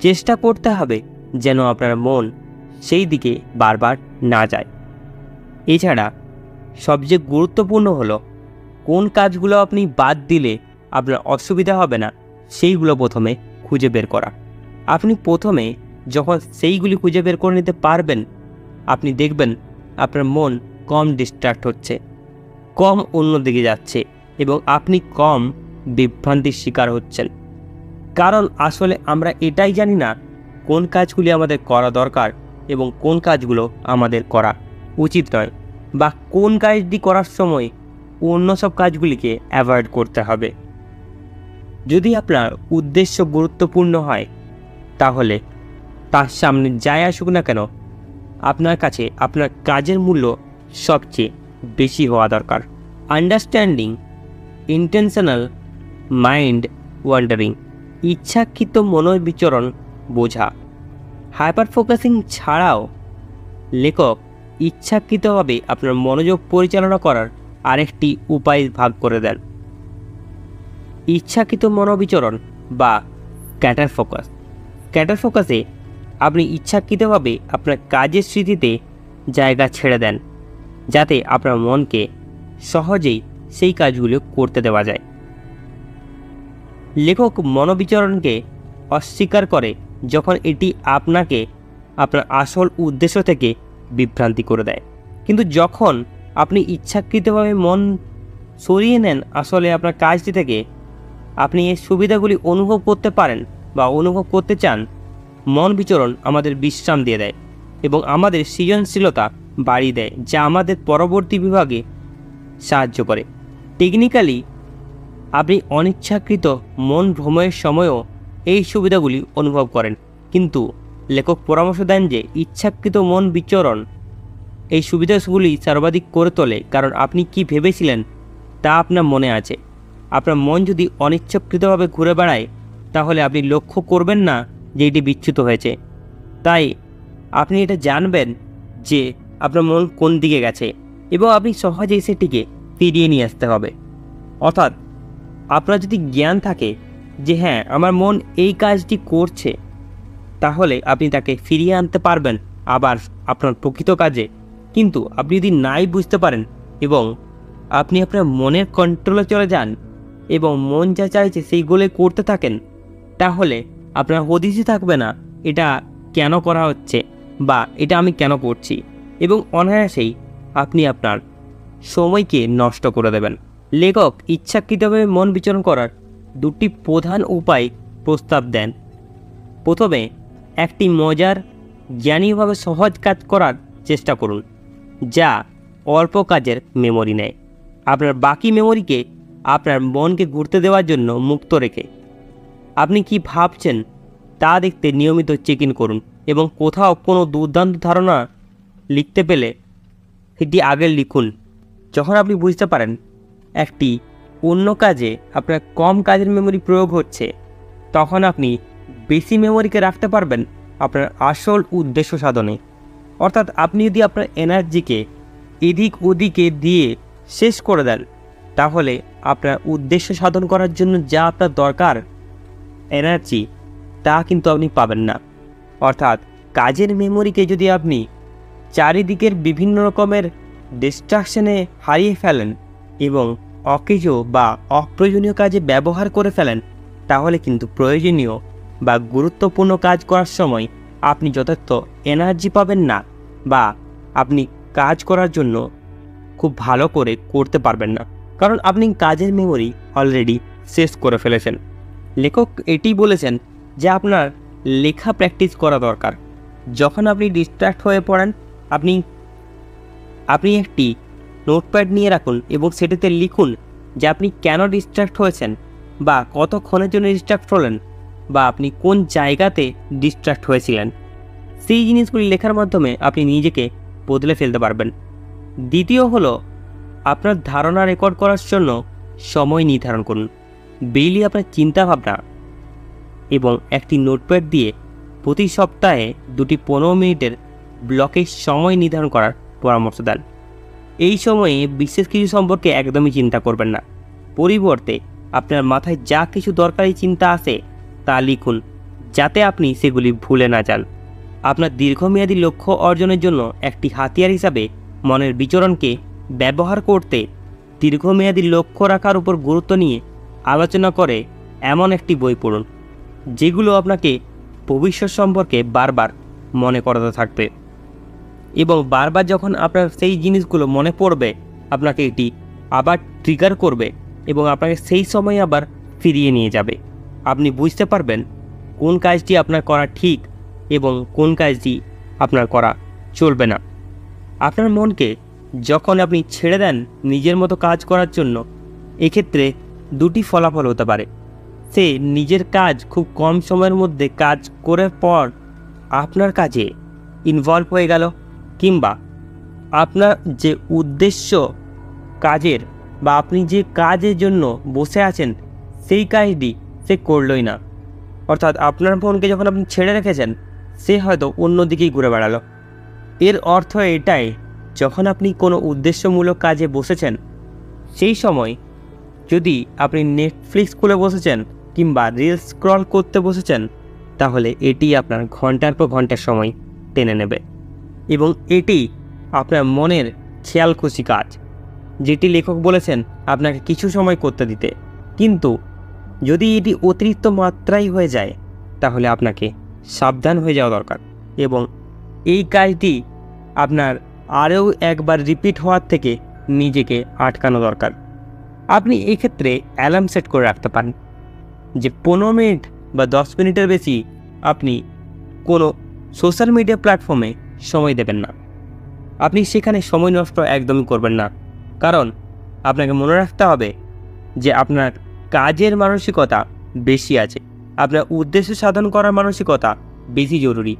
চেষ্টা করতে হবে যেন আপনার মন সেই দিকে বারবার না যায়। এছাড়া সবচেয়ে গুরুত্বপূর্ণ হলো কোন কাজগুলো আপনি বাদ দিলে আপনার অসুবিধা হবে না সেইগুলো প্রথমে খুঁজে বের করা। আপনি প্রথমে যখন সেইগুলি খুঁজে বের করে নিতে পারবেন, আপনি দেখবেন আপনার মন কম ডিস্ট্র্যাক্ট হচ্ছে, কম অন্যদিকে যাচ্ছে এবং আপনি কম বিভ্রান্তির শিকার হচ্ছেন। কারণ আসলে আমরা এটাই জানি না কোন কাজগুলি আমাদের করা দরকার এবং কোন কাজগুলো আমাদের করা উচিত নয়, বা কোন কাজটি করার সময় অন্য সব কাজগুলিকে অ্যাভয়েড করতে হবে। যদি আপনার উদ্দেশ্য গুরুত্বপূর্ণ হয়, তাহলে তার সামনে যাই আসুক না কেন আপনার কাছে আপনার কাজের মূল্য সবচেয়ে বেশি হওয়া দরকার। আন্ডারস্ট্যান্ডিং ইন্টেনশনাল মাইন্ড ওয়ান্ডারিং, ইচ্ছাকৃত মনোবিচরণ বোঝা। হাইপার ফোকাসিং ছাড়াও লেখক ইচ্ছাকৃতভাবে আপনার মনোযোগ পরিচালনা করার আরেকটি উপায় ভাগ করে দেন, ইচ্ছাকৃত মনোবিচরণ বা স্ক্যাটার ফোকাস। স্ক্যাটার ফোকাসে আপনি ইচ্ছাকৃতভাবে আপনার কাজের স্মৃতিতে জায়গা ছেড়ে দেন যাতে আপনার মনকে সহজেই সেই কাজগুলো করতে দেওয়া যায়। লেখক মনোবিচরণকে অস্বীকার করে যখন এটি আপনাকে আপনার আসল উদ্দেশ্য থেকে বিভ্রান্তি করে দেয়, কিন্তু যখন আপনি ইচ্ছাকৃতভাবে মন সরিয়ে নেন আসলে আপনার কাজটি থেকে, আপনি এই সুবিধাগুলি অনুভব করতে পারেন বা অনুভব করতে চান। মন বিচরণ আমাদের বিশ্রাম দিয়ে দেয় এবং আমাদের সৃজনশীলতা বাড়িয়ে দেয়, যা আমাদের পরবর্তী বিভাগে সাহায্য করে। টেকনিক্যালি আপনি অনিচ্ছাকৃত মন ভ্রমণের সময়ও এই সুবিধাগুলি অনুভব করেন, কিন্তু লেখক পরামর্শ দেন যে ইচ্ছাকৃত মন বিচরণ এই সুবিধাগুলি সর্বাধিক করে তোলে, কারণ আপনি কি ভেবেছিলেন তা আপনার মনে আছে। আপনার মন যদি অনিচ্ছাকৃতভাবে ঘুরে বেড়ায়, তাহলে আপনি লক্ষ্য করবেন না যে এটি বিচ্যুত হয়েছে। তাই আপনি এটা জানবেন যে আপনার মন কোন দিকে গেছে এবং আপনি সহজেই সেটিকে ফিরিয়ে নিয়ে আসতে হবে। অর্থাৎ আপনার যদি জ্ঞান থাকে যে হ্যাঁ আমার মন এই কাজটি করছে, তাহলে আপনি তাকে ফিরিয়ে আনতে পারবেন আবার আপনার প্রকৃত কাজে। কিন্তু আপনি যদি নাই বুঝতে পারেন এবং আপনি আপনার মনের কন্ট্রোলে চলে যান এবং মন যা চাইছে সেইগুলো করতে থাকেন, তাহলে আপনার হদিশই থাকবে না এটা কেন করা হচ্ছে বা এটা আমি কেন করছি, এবং অনায়াসেই আপনি আপনার সময়কে নষ্ট করে দেবেন। লেখক ইচ্ছাকৃতভাবে মন বিচরণ করার দুটি প্রধান উপায় প্রস্তাব দেন। প্রথমে একটি মজার জ্ঞানীভাবে সহজ কাজ করার চেষ্টা করুন যা অল্প কাজের মেমোরি নেয়, আপনার বাকি মেমোরিকে আপনার মনকে ঘুরতে দেওয়ার জন্য মুক্ত রেখে। আপনি কি ভাবছেন তা দেখতে নিয়মিত চেক ইন করুন এবং কোথাও কোনো দুর্দান্ত ধারণা লিখতে পেলে সেটি আগে লিখুন। যখন আপনি বুঝতে পারেন একটি অন্য কাজে আপনার কম কাজের মেমোরি প্রয়োগ হচ্ছে, তখন আপনি বেশি মেমোরিকে রাখতে পারবেন আপনার আসল উদ্দেশ্য সাধনে। অর্থাৎ আপনি যদি আপনার এনার্জিকে এদিক ওদিকে দিয়ে শেষ করে দেন, তাহলে আপনার উদ্দেশ্য সাধন করার জন্য যা আপনার দরকার এনার্জি, তা কিন্তু আপনি পাবেন না। অর্থাৎ কাজের মেমোরিকে যদি আপনি চারিদিকের বিভিন্ন রকমের ডিস্ট্রাকশনে হারিয়ে ফেলেন এবং অকেজো বা অপ্রয়োজনীয় কাজে ব্যবহার করে ফেলেন, তাহলে কিন্তু প্রয়োজনীয় বা গুরুত্বপূর্ণ কাজ করার সময় আপনি যথার্থ এনার্জি পাবেন না, বা আপনি কাজ করার জন্য খুব ভালো করে করতে পারবেন না, কারণ আপনি কাজের মেমোরি অলরেডি শেষ করে ফেলেছেন। লেখক এটি বলেছেন যে আপনার লেখা প্র্যাকটিস করা দরকার। যখন আপনি ডিস্ট্র্যাক্ট হয়ে পড়েন, আপনি একটি নোটপ্যাড নিয়ে রাখুন এবং সেটাতে লিখুন যে আপনি কেন ডিস্ট্র্যাক্ট হয়েছেন, বা কতক্ষণের জন্য ডিস্ট্র্যাক্ট হলেন, বা আপনি কোন জায়গাতে ডিস্ট্র্যাক্ট হয়েছিলেন। সেই জিনিসগুলি লেখার মাধ্যমে আপনি নিজেকে বদলে ফেলতে পারবেন। দ্বিতীয় হলো, আপনার ধারণা রেকর্ড করার জন্য সময় নির্ধারণ করুন। ডেইলি আপনার চিন্তাভাবনা এবং একটি নোটপ্যাড দিয়ে প্রতি সপ্তাহে 15 মিনিটের ব্লকের সময় নির্ধারণ করার পরামর্শ দেন। এই সময়ে বিশেষ কিছু সম্পর্কে একদমই চিন্তা করবেন না। পরিবর্তে আপনার মাথায় যা কিছু দরকারি চিন্তা আসে তা লিখুন, যাতে আপনি সেগুলি ভুলে না যান। আপনার দীর্ঘমেয়াদী লক্ষ্য অর্জনের জন্য একটি হাতিয়ার হিসাবে মনের বিচরণকে ব্যবহার করতে দীর্ঘমেয়াদী লক্ষ্য রাখার উপর গুরুত্ব নিয়ে আলোচনা করে এমন একটি বই পড়ুন, যেগুলো আপনাকে ভবিষ্যৎ সম্পর্কে বারবার মনে করাতে থাকবে, এবং বারবার যখন আপনার সেই জিনিসগুলো মনে পড়বে, আপনাকে এটি আবার ট্রিগার করবে এবং আপনাকে সেই সময় আবার ফিরিয়ে নিয়ে যাবে। আপনি বুঝতে পারবেন কোন কাজটি আপনার করা ঠিক এবং কোন কাজটি আপনার করা চলবে না। আপনার মনকে যখন আপনি ছেড়ে দেন নিজের মতো কাজ করার জন্য, এক্ষেত্রে দুটি ফলাফল হতে পারে। সে নিজের কাজ খুব কম সময়ের মধ্যে কাজ করার পর আপনার কাজে ইনভলভ হয়ে গেল, কিংবা আপনার যে উদ্দেশ্য কাজের, বা আপনি যে কাজের জন্য বসে আছেন সেই কাজটি সে করলই না। অর্থাৎ আপনার মনকে যখন আপনি ছেড়ে রেখেছেন, সে হয়তো অন্যদিকেই ঘুরে বেড়ালো। এর অর্থ এটাই, যখন আপনি কোনো উদ্দেশ্যমূলক কাজে বসেছেন, সেই সময় যদি আপনি নেটফ্লিক্স খুলে বসেছেন কিংবা রিলস স্ক্রল করতে বসেছেন, তাহলে এটি আপনার ঘন্টার পর ঘন্টার সময় টেনে নেবে, এবং এটি আপনার মনের খেয়াল খুশি কাজ, যেটি লেখক বলেছেন আপনাকে কিছু সময় করতে দিতে। কিন্তু যদি এটি অতিরিক্ত মাত্রায় হয়ে যায়, তাহলে আপনাকে সাবধান হয়ে যাওয়া দরকার, এবং এই কাজটি আপনার আরও একবার রিপিট হওয়ার থেকে নিজেকে আটকানো দরকার। আপনি এক্ষেত্রে অ্যালার্ম সেট করে রাখতে পারেন যে 15 মিনিট বা 10 মিনিটের বেশি আপনি কোনো সোশ্যাল মিডিয়া প্ল্যাটফর্মে সময় দেবেন না। আপনি সেখানে সময় নষ্ট একদমই করবেন না, কারণ আপনাকে মনে রাখতে হবে যে আপনার কাজের মানসিকতা বেশি আছে, আপনার উদ্দেশ্য সাধন করার মানসিকতা বেশি জরুরি।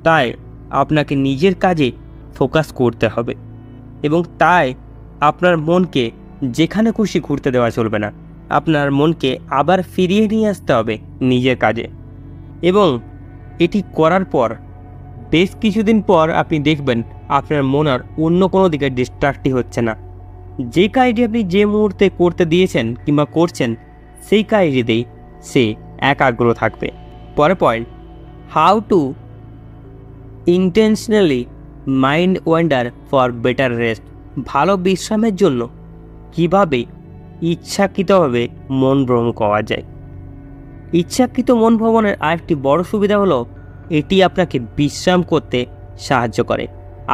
তাই আপনাকে নিজের কাজে ফোকাস করতে হবে, এবং তাই আপনার মনকে যেখানে খুশি ঘুরতে দেওয়া চলবে না। আপনার মনকে আবার ফিরিয়ে নিয়ে আসতে হবে নিজের কাজে, এবং এটি করার পর বেশ কিছুদিন পর আপনি দেখবেন আপনার মন আর অন্য কোনো দিকে ডিস্ট্রাক্টই হচ্ছে না। যে কাজটি আপনি যে মুহূর্তে করতে দিয়েছেন কিংবা করছেন, সেই কাজটিতেই সে একাগ্র থাকবে। পরের point, how to intentionally mind wonder for better rest. ভালো বিশ্রামের জন্য কিভাবে ইচ্ছাকৃতভাবে মন ভ্রমণ করা যায়। ইচ্ছাকৃত মন ভ্রমণের আরেকটি বড় সুবিধা হলো, এটি আপনাকে বিশ্রাম করতে সাহায্য করে।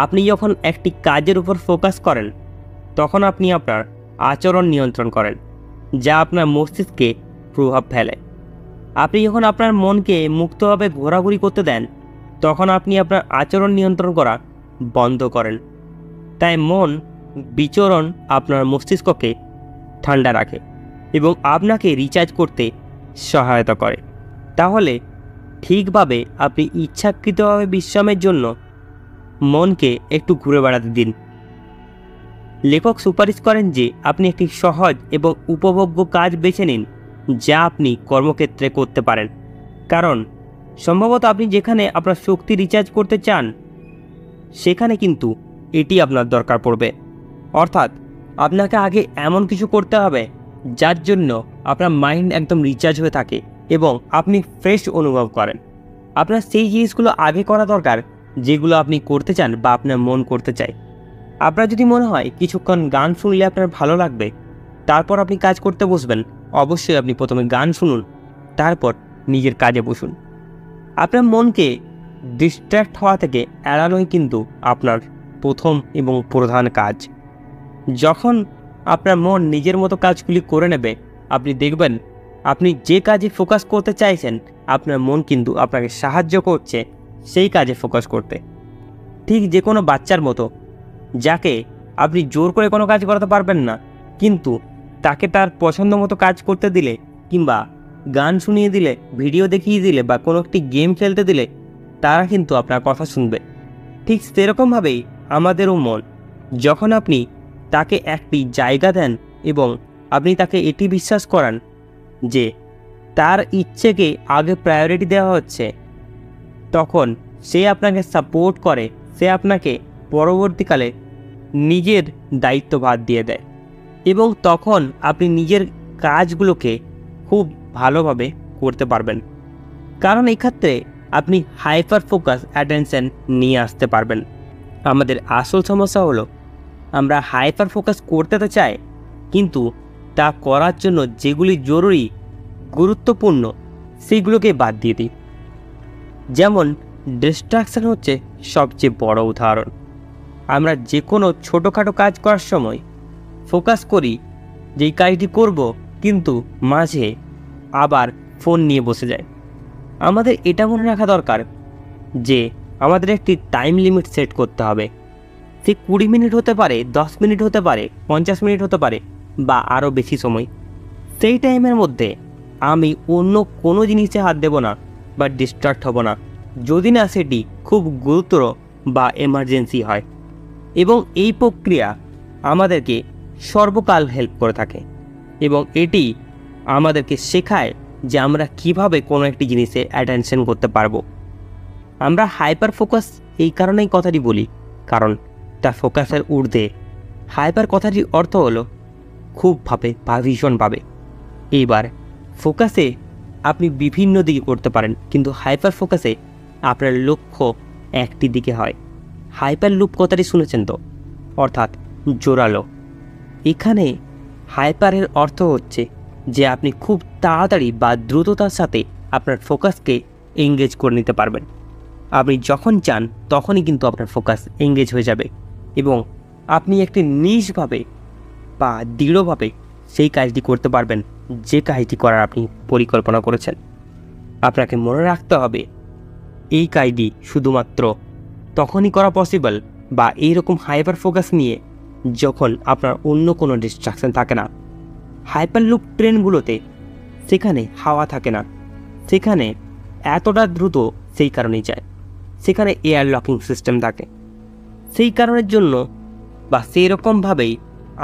আপনি যখন একটি কাজের উপর ফোকাস করেন, তখন আপনি আপনার আচরণ নিয়ন্ত্রণ করেন, যা আপনার মস্তিষ্কে প্রভাব ফেলে। আপনি যখন আপনার মনকে মুক্তভাবে ঘোরাঘুরি করতে দেন, তখন আপনি আপনার আচরণ নিয়ন্ত্রণ করা বন্ধ করেন। তাই মন বিচরণ আপনার মস্তিষ্ককে ঠান্ডা রাখে এবং আপনাকে রিচার্জ করতে সহায়তা করে। তাহলে ঠিকভাবে আপনি ইচ্ছাকৃতভাবে বিশ্রামের জন্য মনকে একটু ঘুরে বেড়াতে দিন। লেখক সুপারিশ করেন যে আপনি একটি সহজ এবং উপভোগ্য কাজ বেছে নিন, যা আপনি কর্মক্ষেত্রে করতে পারেন, কারণ সম্ভবত আপনি যেখানে আপনার শক্তি রিচার্জ করতে চান, সেখানে কিন্তু এটি আপনার দরকার পড়বে। অর্থাৎ আপনাকে আগে এমন কিছু করতে হবে যার জন্য আপনার মাইন্ড একদম রিচার্জ হয়ে থাকে এবং আপনি ফ্রেশ অনুভব করেন। আপনার সেই জিনিসগুলো আগে করা দরকার যেগুলো আপনি করতে চান বা আপনার মন করতে চায়। আপনার যদি মনে হয় কিছুক্ষণ গান শুনলে আপনার ভালো লাগবে, তারপর আপনি কাজ করতে বসবেন, অবশ্যই আপনি প্রথমে গান শুনুন, তারপর নিজের কাজে বসুন। আপনার মনকে ডিস্ট্র্যাক্ট হওয়া থেকে এড়ানোই কিন্তু আপনার প্রথম এবং প্রধান কাজ। যখন আপনার মন নিজের মতো কাজগুলি করে নেবে, আপনি দেখবেন আপনি যে কাজে ফোকাস করতে চাইছেন আপনার মন কিন্তু আপনাকে সাহায্য করছে সেই কাজে ফোকাস করতে। ঠিক যে কোনো বাচ্চার মতো, যাকে আপনি জোর করে কোনো কাজ করাতে পারবেন না, কিন্তু তাকে তার পছন্দ মতো কাজ করতে দিলে কিংবা গান শুনিয়ে দিলে, ভিডিও দেখিয়ে দিলে বা কোনো একটি গেম খেলতে দিলে তারা কিন্তু আপনার কথা শুনবে। ঠিক সেরকমভাবেই আমাদেরও মন, যখন আপনি তাকে একটি জায়গা দেন এবং আপনি তাকে এটি বিশ্বাস করান যে তার ইচ্ছেকে আগে প্রায়োরিটি দেওয়া হচ্ছে, তখন সে আপনাকে সাপোর্ট করে, সে আপনাকে পরবর্তীকালে নিজের দায়িত্বভার দিয়ে দেয় এবং তখন আপনি নিজের কাজগুলোকে খুব ভালোভাবে করতে পারবেন। কারণ এই ক্ষেত্রে আপনি হাইপার ফোকাস অ্যাটেনশন নিয়ে আসতে পারবেন। আমাদের আসল সমস্যা হলো আমরা হাইপার ফোকাস করতে তো চাই, কিন্তু তা করার জন্য যেগুলি জরুরি, গুরুত্বপূর্ণ, সেগুলোকে বাদ দিয়ে দিই। যেমন ডিস্ট্রাকশন হচ্ছে সবচেয়ে বড় উদাহরণ। আমরা যে কোনো ছোটোখাটো কাজ করার সময় ফোকাস করি যেই কাজটি করব, কিন্তু মাঝে আবার ফোন নিয়ে বসে যায়। আমাদের এটা মনে রাখা দরকার যে আমাদের একটি টাইম লিমিট সেট করতে হবে। সে 20 মিনিট হতে পারে, 10 মিনিট হতে পারে, 50 মিনিট হতে পারে বা আরও বেশি সময়। সেই টাইমের মধ্যে আমি অন্য কোনো জিনিসে হাত দেব না বা ডিস্ট্রাক্ট হব না, যদি না সেটি খুব গুরুতর বা এমার্জেন্সি হয়। এবং এই প্রক্রিয়া আমাদেরকে সর্বকাল হেল্প করে থাকে এবং এটি আমাদেরকে শেখায় যে আমরা কিভাবে কোনো একটি জিনিসে অ্যাটেনশন করতে পারবো। আমরা হাইপার ফোকাস এই কারণেই কথাটি বলি, কারণ তা ফোকাসের ঊর্ধ্বে। হাইপার কথাটির অর্থ হলো খুবভাবে বা ভীষণভাবে। এইবার ফোকাসে আপনি বিভিন্ন দিকে করতে পারেন, কিন্তু হাইপার ফোকাসে আপনার লক্ষ্য একটি দিকে হয়। হাইপার লুপ কথাটি শুনেছেন তো, অর্থাৎ জোরালো। এখানে হাইপারের অর্থ হচ্ছে যে আপনি খুব তাড়াতাড়ি বা দ্রুততার সাথে আপনার ফোকাসকে এঙ্গেজ করে নিতে পারবেন। আপনি যখন চান তখনই কিন্তু আপনার ফোকাস এঙ্গেজ হয়ে যাবে এবং আপনি একটি নিজভাবে বা দৃঢ়ভাবে সেই কাজটি করতে পারবেন যে কাজটি করার আপনি পরিকল্পনা করেছেন। আপনাকে মনে রাখতে হবে এই কাজটি শুধুমাত্র তখনই করা পসিবল বা এইরকম হাইপার ফোকাস নিয়ে যখন আপনার অন্য কোনো ডিস্ট্রাকশন থাকে না। হাইপার লুপ ট্রেনগুলোতে সেখানে হাওয়া থাকে না, সেখানে এতটা দ্রুত সেই কারণেই যায়, সেখানে এয়ার লকিং সিস্টেম থাকে। সেই কারণের জন্য বা সেই রকমভাবেই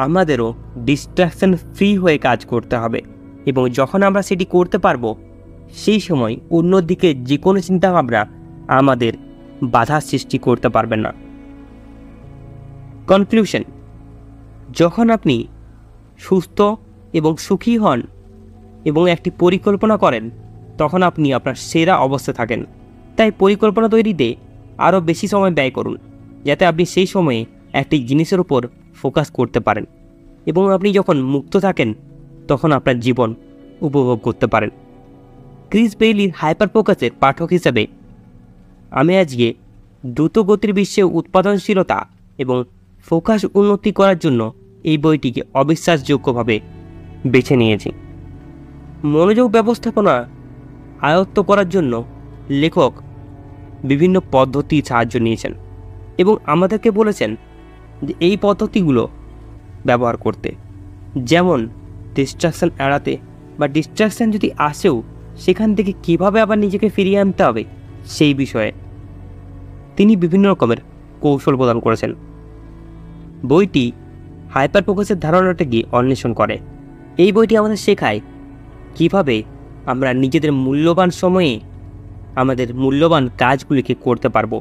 আমাদেরও ডিস্ট্রাকশন ফ্রি হয়ে কাজ করতে হবে এবং যখন আমরা সেটি করতে পারবো সেই সময় অন্যদিকে যে কোনো চিন্তাভাবনা আমাদের বাধা সৃষ্টি করতে পারবে না। কনক্লুশন: যখন আপনি সুস্থ এবং সুখী হন এবং একটি পরিকল্পনা করেন, তখন আপনি আপনার সেরা অবস্থায় থাকেন। তাই পরিকল্পনা তৈরিতে আরও বেশি সময় ব্যয় করুন, যাতে আপনি সেই সময়ে একটি জিনিসের উপর ফোকাস করতে পারেন এবং আপনি যখন মুক্ত থাকেন তখন আপনার জীবন উপভোগ করতে পারেন। ক্রিস বেইলির হাইপার ফোকাসের পাঠক হিসেবে আমি আজকে দ্রুতগতির বিশ্বে উৎপাদনশীলতা এবং ফোকাস উন্নতি করার জন্য এই বইটিকে অবিশ্বাসযোগ্যভাবে বেছে নিয়েছি। মনোযোগ ব্যবস্থাপনা আয়ত্ত করার জন্য লেখক বিভিন্ন পদ্ধতির সাহায্য নিয়েছেন এবং আমাদেরকে বলেছেন যে এই পদ্ধতিগুলো ব্যবহার করতে, যেমন ডিস্ট্রাকশন এড়াতে বা ডিস্ট্রাকশন যদি আসেও সেখান থেকে কীভাবে আবার নিজেকে ফিরিয়ে আনতে হবে সেই বিষয়ে তিনি বিভিন্ন রকমের কৌশল প্রদান করেছেন। বইটি হাইপার ফোকাসের ধারণাটাকে অন্বেষণ করে। এই বইটি আমাদের শেখায় কিভাবে আমরা নিজেদের মূল্যবান সময়ে আমাদের মূল্যবান কাজগুলিকে করতে পারবো,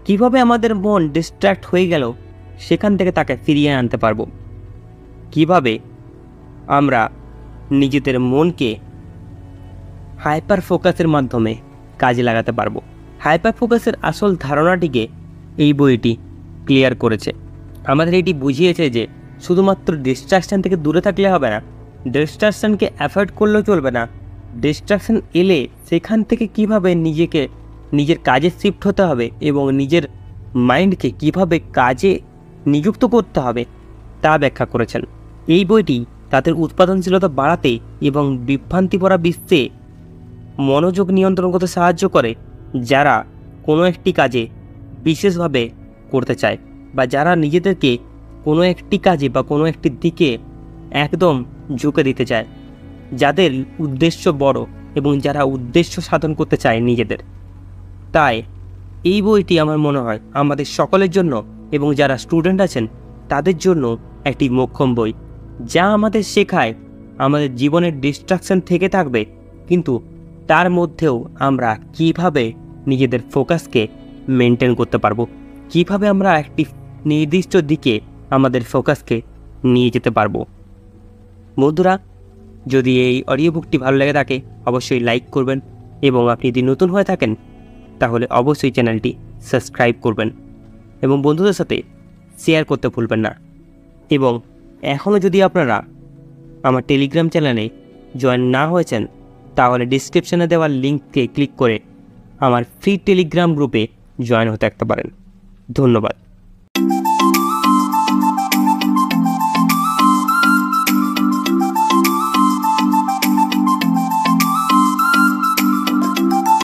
কিভাবে আমাদের মন ডিস্ট্র্যাক্ট হয়ে গেল সেখান থেকে তাকে ফিরিয়ে আনতে পারবো, কিভাবে আমরা নিজেদের মনকে হাইপার ফোকাসের মাধ্যমে কাজে লাগাতে পারবো। হাইপার ফোকাসের আসল ধারণাটিকে এই বইটি ক্লিয়ার করেছে। আমাদের এটি বুঝিয়েছে যে শুধুমাত্র ডিস্ট্রাকশান থেকে দূরে থাকলে হবে না, ডিস্ট্রাকশানকে অ্যাভয়েড করলেও চলবে না। ডিস্ট্রাকশান এলে সেখান থেকে কিভাবে নিজের কাজে শিফট হতে হবে এবং নিজের মাইন্ডকে কিভাবে কাজে নিযুক্ত করতে হবে তা ব্যাখ্যা করেছেন। এই বইটি তাদের উৎপাদনশীলতা বাড়াতে এবং বিভ্রান্তি ভরা বিশ্বে মনোযোগ নিয়ন্ত্রণ করতে সাহায্য করে, যারা কোনো একটি কাজে বিশেষভাবে করতে চায় বা যারা নিজেদেরকে কোনো একটি কাজে বা কোনো একটি দিকে একদম ঝুঁকে দিতে চায়, যাদের উদ্দেশ্য বড় এবং যারা উদ্দেশ্য সাধন করতে চায় নিজেদের। তাই এই বইটি আমার মনে হয় আমাদের সকলের জন্য এবং যারা স্টুডেন্ট আছেন তাদের জন্য একটি মোক্ষম বই, যা আমাদের শেখায় আমাদের জীবনের ডিস্ট্রাকশন থেকে থাকবে, কিন্তু তার মধ্যেও আমরা কিভাবে নিজেদের ফোকাসকে মেনটেন করতে পারবো, কিভাবে আমরা একটি নির্দিষ্ট দিকে আমাদের ফোকাসকে নিয়ে যেতে পারবো। বন্ধুরা, যদি এই অডিও বুকটি ভালো লেগে থাকে অবশ্যই লাইক করবেন এবং আপনি যদি নতুন হয়ে থাকেন তাহলে অবশ্যই চ্যানেলটি সাবস্ক্রাইব করবেন এবং বন্ধুদের সাথে শেয়ার করতে ভুলবেন না। এবং এখনও যদি আপনারা আমার টেলিগ্রাম চ্যানেলে জয়েন না হয়েছেন তাহলে ডিসক্রিপশানে দেওয়া লিঙ্ককে ক্লিক করে আমার ফ্রি টেলিগ্রাম গ্রুপে জয়েন হতে পারেন। ধন্যবাদ।